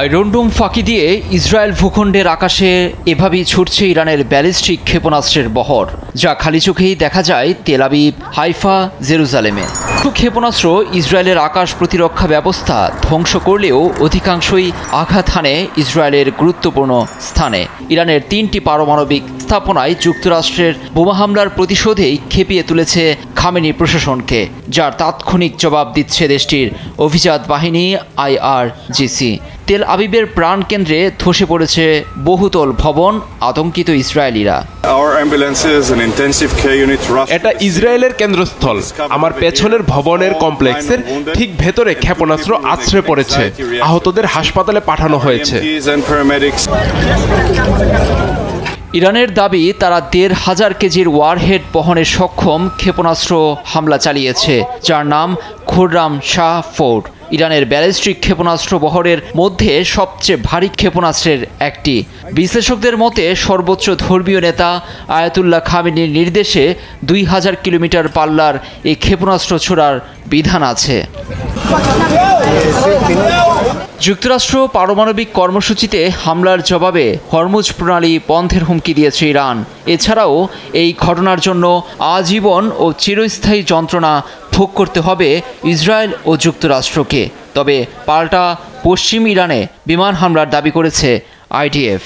Iron ডোম ফাঁকি দিয়ে Israel ভূখণ্ডের আকাশে এভাবেই ছুটছে ইরানের ব্যালিস্টিক ক্ষেপণাস্ত্রের বহর, যা খালি চোখেই দেখা যায় তেল আবিব, হাইফা, জেরুজালেমে। ক্ষেপণাস্ত্র ইসরায়েলের আকাশ প্রতিরক্ষা ব্যবস্থা ধ্বংস করলেও অধিকাংশই আঘাত হানে ইসরায়েলের গুরুত্বপূর্ণ স্থানে। ইরানের 3টি পারমাণবিক স্থাপনায় যুক্তরাষ্ট্রের বোমা হামলার প্রতিশোধেই খেপিয়ে তুলেছে খামেনি প্রশাসনকে, যার তাৎক্ষণিক জবাব দিচ্ছে দেশটির অভিজাত বাহিনী IRGC। তেল আবিবের প্রাণকেন্দ্রে ধসে পড়েছে বহুতল ভবন, আতঙ্কিত ইসরায়েলিরা। এটা ইসরায়েলের কেন্দ্রস্থল। আমার পেছনের ভবনের কমপ্লেক্সের ঠিক ভেতরে ক্ষেপণাস্ত্র আছড়ে পড়েছে। আহতদের হাসপাতালে পাঠানো হয়েছে। ইরানের দাবি, তারা ১৫০০ কেজির ওয়ারহেড বহনে সক্ষম ক্ষেপণাস্ত্র হামলা চালিয়েছে, যার নাম খুররাম শাহ 4। ইরানের ব্যালিস্টিক ক্ষেপণাস্ত্র বহরের মধ্যে সবচেয়ে ভারী ক্ষেপণাস্ত্রের একটি। বিশ্লেষকদের মতে সর্বোচ্চ ধর্মীয় নেতা আয়াতুল্লাহ খামেনির নির্দেশে ২০০০ কিলোমিটার পাল্লার এই ক্ষেপণাস্ত্র ছোড়ার বিধান আছে। যুক্তরাষ্ট্র পারমাণবিক কর্মসূচিতে হামলার জবাবে হরমুজ প্রণালী বন্ধের হুমকি দিয়েছে ইরান। এছাড়াও এই ঘটনার জন্য আজীবন ও চিরস্থায়ী যন্ত্রণা ভোগ করতে হবে ইসরায়েল ও যুক্তরাষ্ট্রকে। তবে পাল্টা পশ্চিম ইরানে বিমান হামলার দাবি করেছে IDF।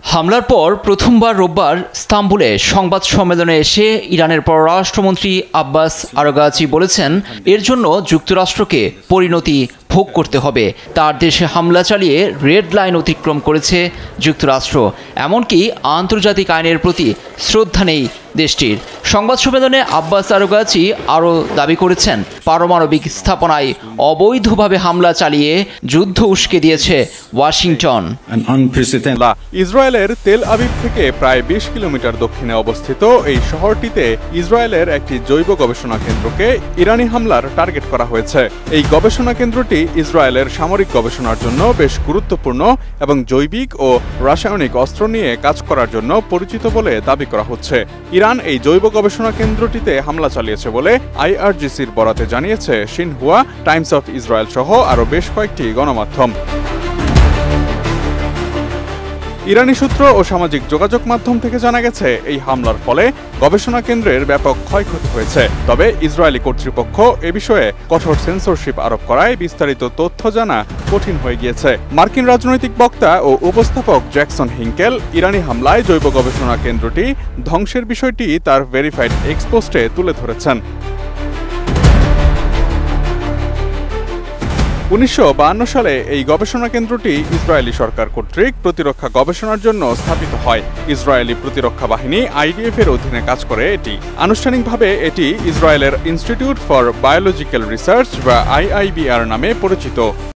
হামলার পর প্রথমবার রোববার ইস্তাম্বুলে সংবাদ সম্মেলনে এসে ইরানের পররাষ্ট্রমন্ত্রী আব্বাস আরাগচি বলেছেন, এর জন্য যুক্তরাষ্ট্রকে পরিণতি ভোগ করতে হবে। তার দেশে হামলা চালিয়ে রেড লাইন অতিক্রম করেছে যুক্তরাষ্ট্র, এমনকি আন্তর্জাতিক আইনের প্রতি শ্রদ্ধা নেই দেশটির। সংবাদ সম্মেলনে আব্বাস আরাগচি আরও দাবি করেছেন, পারমাণবিক স্থাপনায় অবৈধভাবে হামলা চালিয়ে যুদ্ধ উস্কে দিয়েছে ওয়াশিংটন। ইসরায়েলের তেল আবিব থেকে প্রায় ২০ কিলোমিটার দক্ষিণে অবস্থিত এই শহরটিতে ইসরায়েলের একটি জৈব গবেষণা কেন্দ্রকে ইরানি হামলার টার্গেট করা হয়েছে। এই গবেষণা কেন্দ্রটি ইসরায়েলের সামরিক গবেষণার জন্য বেশ গুরুত্বপূর্ণ এবং জৈবিক ও রাসায়নিক অস্ত্র নিয়ে কাজ করার জন্য পরিচিত বলে দাবি করা হচ্ছে। ইরান এই জৈব গবেষণা কেন্দ্রটিতে হামলা চালিয়েছে বলে IRGCর বরাতে জানিয়েছে সিনহুয়া, টাইমস অফ ইসরায়েল সহ আরও বেশ কয়েকটি গণমাধ্যম। ইরানি সূত্র ও সামাজিক যোগাযোগ মাধ্যম থেকে জানা গেছে, এই হামলার ফলে গবেষণা কেন্দ্রের ব্যাপক ক্ষয়ক্ষতি হয়েছে। তবে ইসরায়েলি কর্তৃপক্ষ এ বিষয়ে কঠোর সেন্সরশিপ আরোপ করায় বিস্তারিত তথ্য জানা কঠিন হয়ে গিয়েছে। মার্কিন রাজনৈতিক বক্তা ও উপস্থাপক জ্যাকসন হিঙ্কেল ইরানি হামলায় জৈব গবেষণা কেন্দ্রটি ধ্বংসের বিষয়টি তার ভেরিফাইড এক্স পোস্টে তুলে ধরেছেন। ১৯৫২ সালে এই গবেষণা কেন্দ্রটি ইসরায়েলি সরকার কর্তৃক প্রতিরক্ষা গবেষণার জন্য স্থাপিত হয়। ইসরায়েলি প্রতিরক্ষা বাহিনী IDF এর অধীনে কাজ করে এটি। আনুষ্ঠানিকভাবে এটি ইসরায়েলের ইনস্টিটিউট ফর বায়োলজিক্যাল রিসার্চ বা IIBR নামে পরিচিত।